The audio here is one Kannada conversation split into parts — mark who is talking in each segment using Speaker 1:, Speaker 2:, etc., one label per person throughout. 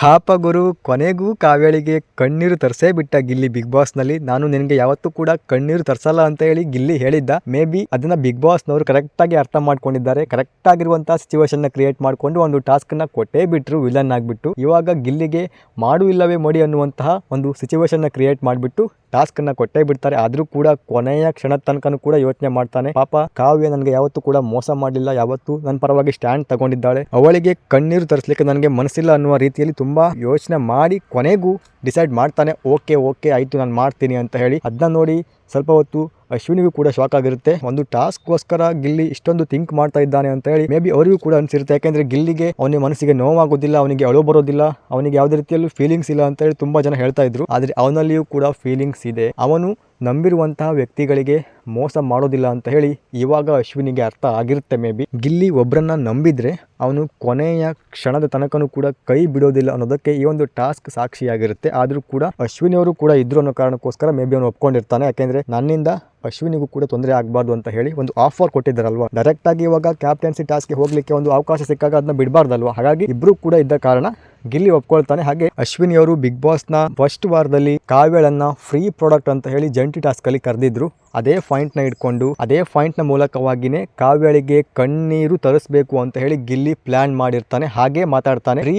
Speaker 1: ಪಾಪ ಗುರು, ಕೊನೆಗೂ ಕಾವ್ಯಳಿಗೆ ಕಣ್ಣೀರು ತರಿಸೇ ಬಿಟ್ಟ ಗಿಲ್ಲಿ ಬಿಗ್ ಬಾಸ್ ನಲ್ಲಿ. ನಾನು ನಿನಗೆ ಯಾವತ್ತೂ ಕೂಡ ಕಣ್ಣೀರು ತರಿಸಲ್ಲ ಅಂತ ಹೇಳಿ ಗಿಲ್ಲಿ ಹೇಳಿದ್ದ. ಮೇ ಬಿ ಅದನ್ನ ಬಿಗ್ ಬಾಸ್ ನವರು ಕರೆಕ್ಟ್ ಆಗಿ ಅರ್ಥ ಮಾಡ್ಕೊಂಡಿದ್ದಾರೆ. ಕರೆಕ್ಟ್ ಆಗಿರುವಂತಹ ಸಿಚುವೇಶನ್ ನ ಕ್ರಿಯೇಟ್ ಮಾಡ್ಕೊಂಡು ಒಂದು ಟಾಸ್ಕ್ ನ ಕೊಟ್ಟೇ ಬಿಟ್ರು ವಿಲನ್ ಆಗ್ಬಿಟ್ಟು. ಇವಾಗ ಗಿಲ್ಲಿಗೆ ಮಾಡು ಇಲ್ಲವೇ ಮಡಿ ಅನ್ನುವಂತಹ ಒಂದು ಸಿಚುವೇಶನ್ ನ ಕ್ರಿಯೇಟ್ ಮಾಡಿಬಿಟ್ಟು ಟಾಸ್ಕ್ ಅನ್ನ ಕೊಟ್ಟೇ ಬಿಡ್ತಾರೆ. ಆದ್ರೂ ಕೂಡ ಕೊನೆಯ ಕ್ಷಣದ ತನಕನೂ ಕೂಡ ಯೋಚನೆ ಮಾಡ್ತಾನೆ. ಪಾಪ ಕಾವ್ಯ ನನಗೆ ಯಾವತ್ತೂ ಕೂಡ ಮೋಸ ಮಾಡಲಿಲ್ಲ, ಯಾವತ್ತೂ ನನ್ನ ಪರವಾಗಿ ಸ್ಟ್ಯಾಂಡ್ ತಗೊಂಡಿದ್ದಾಳೆ, ಅವಳಿಗೆ ಕಣ್ಣೀರು ತರಿಸಲಿಕ್ಕೆ ನನಗೆ ಮನಸ್ಸಿಲ್ಲ ಅನ್ನುವ ರೀತಿಯಲ್ಲಿ ತುಂಬಾ ಯೋಚನೆ ಮಾಡಿ ಕೊನೆಗೂ ಡಿಸೈಡ್ ಮಾಡ್ತಾನೆ. ಓಕೆ ಆಯ್ತು ನಾನು ಮಾಡ್ತೀನಿ ಅಂತ ಹೇಳಿ. ಅದನ್ನ ನೋಡಿ ಸ್ವಲ್ಪ ಹೊತ್ತು ಅಶ್ವಿನಿಗೂ ಕೂಡ ಶಾಕ್ ಆಗಿರುತ್ತೆ. ಒಂದು ಟಾಸ್ಕ್ಗೋಸ್ಕರ ಗಿಲ್ಲಿ ಇಷ್ಟೊಂದು ಥಿಂಕ್ ಮಾಡ್ತಾ ಇದ್ದಾನೆ ಅಂತ ಹೇಳಿ ಮೇ ಬಿ ಅವರಿಗೂ ಕೂಡ ಅನಿಸಿರುತ್ತೆ. ಯಾಕೆಂದ್ರೆ ಗಿಲ್ಲಿಗೆ ಅವನಿಗೆ ಮನಸ್ಸಿಗೆ ನೋವಾಗೋದಿಲ್ಲ, ಅವನಿಗೆ ಅಳು ಬರೋದಿಲ್ಲ, ಅವನಿಗೆ ಯಾವುದೇ ರೀತಿಯಲ್ಲೂ ಫೀಲಿಂಗ್ಸ್ ಇಲ್ಲ ಅಂತ ಹೇಳಿ ತುಂಬಾ ಜನ ಹೇಳ್ತಾ ಇದ್ರು. ಆದ್ರೆ ಅವನಲ್ಲಿಯೂ ಕೂಡ ಫೀಲಿಂಗ್ಸ್ ಇದೆ. ಅವನು ನಂಬಿರುವಂತಹ ವ್ಯಕ್ತಿಗಳಿಗೆ ಮೋಸ ಮಾಡೋದಿಲ್ಲ ಅಂತ ಹೇಳಿ ಇವಾಗ ಅಶ್ವಿನಿಗೆ ಅರ್ಥ ಆಗಿರುತ್ತೆ. ಮೇ ಬಿ ಗಿಲ್ಲಿ ಒಬ್ಬರನ್ನ ನಂಬಿದ್ರೆ ಅವನು ಕೊನೆಯ ಕ್ಷಣದ ತನಕನೂ ಕೂಡ ಕೈ ಬಿಡೋದಿಲ್ಲ ಅನ್ನೋದಕ್ಕೆ ಈ ಒಂದು ಟಾಸ್ಕ್ ಸಾಕ್ಷಿಯಾಗಿರುತ್ತೆ. ಆದ್ರೂ ಕೂಡ ಅಶ್ವಿನಿ ಅವರು ಕೂಡ ಇದ್ರು ಅನ್ನೋ ಕಾರಣಕ್ಕೋಸ್ಕರ ಮೇ ಬಿ ಅವನು ಒಪ್ಕೊಂಡಿರ್ತಾನೆ. ಯಾಕೆಂದ್ರೆ ನನ್ನಿಂದ ಅಶ್ವಿನಿಗೂ ಕೂಡ ತೊಂದರೆ ಆಗಬಾರ್ದು ಅಂತ ಹೇಳಿ ಒಂದು ಆಫರ್ ಕೊಟ್ಟಿದ್ದಾರಲ್ವಾ. ಡೈರೆಕ್ಟ್ ಆಗಿ ಇವಾಗ ಕ್ಯಾಪ್ಟನ್ಸಿ ಟಾಸ್ಕ್ಗೆ ಹೋಗ್ಲಿಕ್ಕೆ ಒಂದು ಅವಕಾಶ ಸಿಕ್ಕಾಗ ಅದನ್ನ ಬಿಡಬಾರ್ದಲ್ವಾ. ಹಾಗಾಗಿ ಇಬ್ರು ಕೂಡ ಇದ್ದ ಕಾರಣ ಗಿಲ್ಲಿ ಒಪ್ಕೊಳ್ತಾನೆ. ಹಾಗೆ ಅಶ್ವಿನಿ ಅವರು ಬಿಗ್ ಬಾಸ್ ನ ಫಸ್ಟ್ ವಾರದಲ್ಲಿ ಕಾವ್ಯಳನ್ನ ಫ್ರೀ ಪ್ರಾಡಕ್ಟ್ ಅಂತ ಹೇಳಿ ಜಂಟಿ ಟಾಸ್ಕ್ ಅಲ್ಲಿ ಕರೆದಿದ್ರು. ಅದೇ ಪಾಯಿಂಟ್ ನ ಇಟ್ಕೊಂಡು ಅದೇ ಪಾಯಿಂಟ್ ನ ಮೂಲಕವಾಗಿನೇ ಕಾವ್ಯಳಿಗೆ ಕಣ್ಣೀರು ತರಿಸಬೇಕು ಅಂತ ಹೇಳಿ ಗಿಲ್ಲಿ ಪ್ಲಾನ್ ಮಾಡಿರ್ತಾನೆ. ಹಾಗೆ ಮಾತಾಡ್ತಾನೆ, ಫ್ರೀ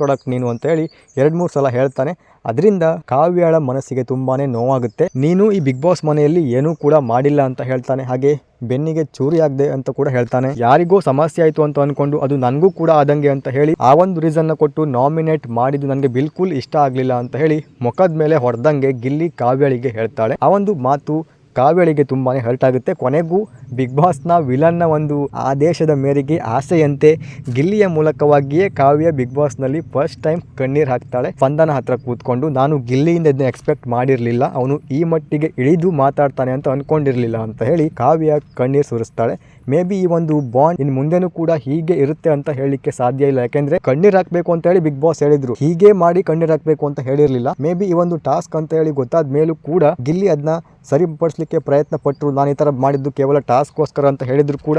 Speaker 1: ಪ್ರಾಡಕ್ಟ್ ನೀನು ಅಂತ ಹೇಳಿ 2-3 ಸಲ ಹೇಳ್ತಾನೆ. ಅದರಿಂದ ಕಾವ್ಯಳ ಮನಸ್ಸಿಗೆ ತುಂಬಾನೇ ನೋವಾಗುತ್ತೆ. ನೀನು ಈ ಬಿಗ್ ಬಾಸ್ ಮನೆಯಲ್ಲಿ ಏನೂ ಕೂಡ ಮಾಡಿಲ್ಲ ಅಂತ ಹೇಳ್ತಾನೆ. ಹಾಗೆ ಬೆನ್ನಿಗೆ ಚೂರಿ ಆಗದೆ ಅಂತ ಕೂಡ ಹೇಳ್ತಾನೆ. ಯಾರಿಗೋ ಸಮಸ್ಯೆ ಆಯ್ತು ಅಂತ ಅನ್ಕೊಂಡು ಅದು ನನಗೂ ಕೂಡ ಆದಂಗೆ ಅಂತ ಹೇಳಿ ಆ ಒಂದು ರೀಸನ್ ಕೊಟ್ಟು ನಾಮಿನೇಟ್ ಮಾಡಿದ್ದು ನನಗೆ ಬಿಲ್ಕುಲ್ ಇಷ್ಟ ಆಗ್ಲಿಲ್ಲ ಅಂತ ಹೇಳಿ ಮುಖದ ಮೇಲೆ ಹೊಡೆದಂಗೆ ಗಿಲ್ಲಿ ಕಾವ್ಯಳಿಗೆ ಹೇಳ್ತಾಳೆ. ಆ ಒಂದು ಮಾತು ಕಾವ್ಯಳಿಗೆ ತುಂಬಾನೇ ಹರ್ಟ್ ಆಗುತ್ತೆ. ಕೊನೆಗೂ ಬಿಗ್ ಬಾಸ್ನ ವಿಲನ್ನ ಒಂದು ಆದೇಶದ ಮೇರೆಗೆ ಆಸೆಯಂತೆ ಗಿಲ್ಲಿಯ ಮೂಲಕವಾಗಿಯೇ ಕಾವ್ಯ ಬಿಗ್ ಬಾಸ್ನಲ್ಲಿ ಫಸ್ಟ್ ಟೈಮ್ ಕಣ್ಣೀರು ಹಾಕ್ತಾಳೆ. ಸ್ಪಂದನ ಹತ್ರ ಕೂತ್ಕೊಂಡು ನಾನು ಗಿಲ್ಲಿಯಿಂದ ಇದನ್ನ ಎಕ್ಸ್ಪೆಕ್ಟ್ ಮಾಡಿರಲಿಲ್ಲ, ಅವನು ಈ ಮಟ್ಟಿಗೆ ಇಳಿದು ಮಾತಾಡ್ತಾನೆ ಅಂತ ಅನ್ಕೊಂಡಿರಲಿಲ್ಲ ಅಂತ ಹೇಳಿ ಕಾವ್ಯ ಕಣ್ಣೀರು ಸುರಿಸ್ತಾಳೆ. ಮೇ ಬಿ ಈ ಒಂದು ಬಾಂಡ್ ಇನ್ನು ಮುಂದೆನೂ ಕೂಡ ಹೀಗೆ ಇರುತ್ತೆ ಅಂತ ಹೇಳಲಿಕ್ಕೆ ಸಾಧ್ಯ ಇಲ್ಲ. ಯಾಕೆಂದ್ರೆ ಕಣ್ಣೀರು ಹಾಕಬೇಕು ಅಂತ ಹೇಳಿ ಬಿಗ್ ಬಾಸ್ ಹೇಳಿದ್ರು, ಹೀಗೆ ಮಾಡಿ ಕಣ್ಣೀರು ಹಾಕಬೇಕು ಅಂತ ಹೇಳಿರಲಿಲ್ಲ. ಮೇ ಬಿ ಈ ಒಂದು ಟಾಸ್ಕ್ ಅಂತ ಹೇಳಿ ಗೊತ್ತಾದ ಮೇಲೂ ಕೂಡ ಗಿಲ್ಲಿ ಅದನ್ನ ಸರಿಪಡಿಸಲಿಕ್ಕೆ ಪ್ರಯತ್ನ ಪಟ್ಟರು. ನಾನು ಈ ತರ ಮಾಡಿದ್ದು ಕೇವಲ ಟಾಸ್ಕ್ಗೋಸ್ಕರ ಅಂತ ಹೇಳಿದ್ರು ಕೂಡ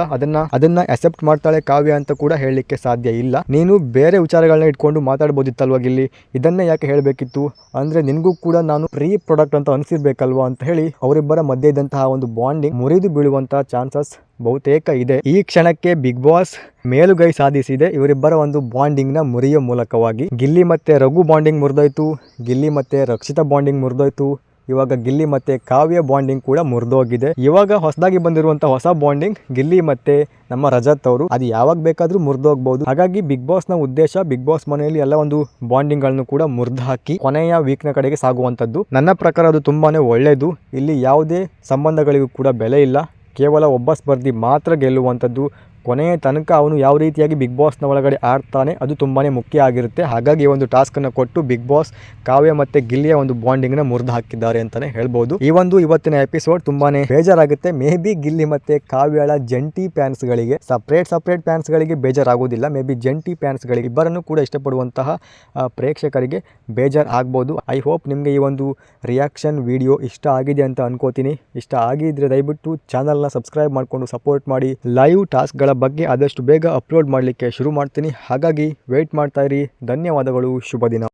Speaker 1: ಅದನ್ನ ಅಕ್ಸೆಪ್ಟ್ ಮಾಡ್ತಾಳೆ ಕಾವ್ಯ ಅಂತ ಕೂಡ ಹೇಳಲಿಕ್ಕೆ ಸಾಧ್ಯ ಇಲ್ಲ. ನೀನು ಬೇರೆ ವಿಚಾರಗಳನ್ನ ಇಟ್ಕೊಂಡು ಮಾತಾಡ್ಬೋದಿತ್ತಲ್ವಾ ಗಿಲ್ಲಿ, ಇದನ್ನೇ ಯಾಕೆ ಹೇಳಬೇಕಿತ್ತು ಅಂದ್ರೆ ನಿನ್ಗೂ ಕೂಡ ನಾನು ಫ್ರೀ ಪ್ರಾಡಕ್ಟ್ ಅಂತ ಅನ್ಸಿರ್ಬೇಕಲ್ವಾ ಅಂತ ಹೇಳಿ ಅವರಿಬ್ಬರ ಮಧ್ಯೆ ಇದ್ದಂತಹ ಒಂದು ಬಾಂಡಿಂಗ್ ಮುರಿದು ಬೀಳುವಂತಹ ಚಾನ್ಸಸ್ ಬಹುತೇಕ ಇದೆ. ಈ ಕ್ಷಣಕ್ಕೆ ಬಿಗ್ ಬಾಸ್ ಮೇಲುಗೈ ಸಾಧಿಸಿದೆ ಇವರಿಬ್ಬರ ಒಂದು ಬಾಂಡಿಂಗ್ ನ ಮುರಿಯೋ ಮೂಲಕವಾಗಿ. ಗಿಲ್ಲಿ ಮತ್ತೆ ರಘು ಬಾಂಡಿಂಗ್ ಮುರಿದೋಯ್ತು, ಗಿಲ್ಲಿ ಮತ್ತೆ ರಕ್ಷಿತಾ ಬಾಂಡಿಂಗ್ ಮುರಿದೋಯ್ತು, ಇವಾಗ ಗಿಲ್ಲಿ ಮತ್ತೆ ಕಾವ್ಯ ಬಾಂಡಿಂಗ್ ಕೂಡ ಮುರಿದೋಗಿದೆ. ಇವಾಗ ಹೊಸದಾಗಿ ಬಂದಿರುವಂತಹ ಹೊಸ ಬಾಂಡಿಂಗ್ ಗಿಲ್ಲಿ ಮತ್ತೆ ನಮ್ಮ ರಜತ್ ಅವರು, ಅದು ಯಾವಾಗ ಬೇಕಾದ್ರೂ ಮುರಿದೋಗ್ಬಹುದು. ಹಾಗಾಗಿ ಬಿಗ್ ಬಾಸ್ ನ ಉದ್ದೇಶ ಬಿಗ್ ಬಾಸ್ ಮನೆಯಲ್ಲಿ ಎಲ್ಲ ಒಂದು ಬಾಂಡಿಂಗ್ ಗಳನ್ನು ಕೂಡ ಮುರಿದು ಹಾಕಿ ಕೊನೆಯ ವೀಕ್ ನ ಕಡೆಗೆ ಸಾಗುವಂತದ್ದು. ನನ್ನ ಪ್ರಕಾರ ಅದು ತುಂಬಾನೇ ಒಳ್ಳೆಯದು. ಇಲ್ಲಿ ಯಾವುದೇ ಸಂಬಂಧಗಳಿಗೂ ಕೂಡ ಬೆಲೆ ಇಲ್ಲ, ಕೇವಲ ಒಬ್ಬ ಸ್ಪರ್ಧಿ ಮಾತ್ರ ಗೆಲ್ಲುವಂಥದ್ದು. ಕೊನೆಯ ತನಕ ಅವನು ಯಾವ ರೀತಿಯಾಗಿ ಬಿಗ್ ಬಾಸ್ನ ಒಳಗಡೆ ಆಡ್ತಾನೆ ಅದು ತುಂಬಾನೇ ಮುಖ್ಯ ಆಗಿರುತ್ತೆ. ಹಾಗಾಗಿ ಒಂದು ಟಾಸ್ಕ್ ಅನ್ನು ಕೊಟ್ಟು ಬಿಗ್ ಬಾಸ್ ಕಾವ್ಯ ಮತ್ತೆ ಗಿಲ್ಲಿಯ ಒಂದು ಬಾಂಡಿಂಗ್ ನ ಮುರಿದು ಹಾಕಿದ್ದಾರೆ ಅಂತಾನೆ ಹೇಳ್ಬಹುದು. ಈ ಒಂದು ಇವತ್ತಿನ ಎಪಿಸೋಡ್ ತುಂಬಾನೇ ಬೇಜಾರಾಗುತ್ತೆ. ಮೇ ಬಿ ಗಿಲ್ಲಿ ಮತ್ತೆ ಕಾವ್ಯಳ ಜಂಟಿ ಫ್ಯಾನ್ಸ್ ಗಳಿಗೆ ಸಪರೇಟ್ ಫ್ಯಾನ್ಸ್ ಗಳಿಗೆ ಬೇಜಾರಾಗೋದಿಲ್ಲ. ಮೇ ಬಿ ಜಂಟಿ ಫ್ಯಾನ್ಸ್ ಗಳಿಗೆ ಇಬ್ಬರನ್ನು ಕೂಡ ಇಷ್ಟಪಡುವಂತಹ ಪ್ರೇಕ್ಷಕರಿಗೆ ಬೇಜಾರ್ ಆಗ್ಬೋದು. ಐ ಹೋಪ್ ನಿಮಗೆ ಈ ಒಂದು ರಿಯಾಕ್ಷನ್ ವಿಡಿಯೋ ಇಷ್ಟ ಆಗಿದೆ ಅಂತ ಅನ್ಕೋತೀನಿ. ಇಷ್ಟ ಆಗಿದ್ರೆ ದಯವಿಟ್ಟು ಚಾನಲ್ ನ ಸಬ್ಸ್ಕ್ರೈಬ್ ಮಾಡ್ಕೊಂಡು ಸಪೋರ್ಟ್ ಮಾಡಿ. ಲೈವ್ ಟಾಸ್ಕ್ ಗಳ ಬಗ್ಗೆ ಆದಷ್ಟು ಬೇಗ ಅಪ್ಲೋಡ್ ಮಾಡಲಿಕ್ಕೆ ಶುರು ಮಾಡ್ತೀನಿ. ಹಾಗಾಗಿ ವೇಟ್ ಮಾಡ್ತಾ ಇರಿ. ಧನ್ಯವಾದಗಳು. ಶುಭ ದಿನ.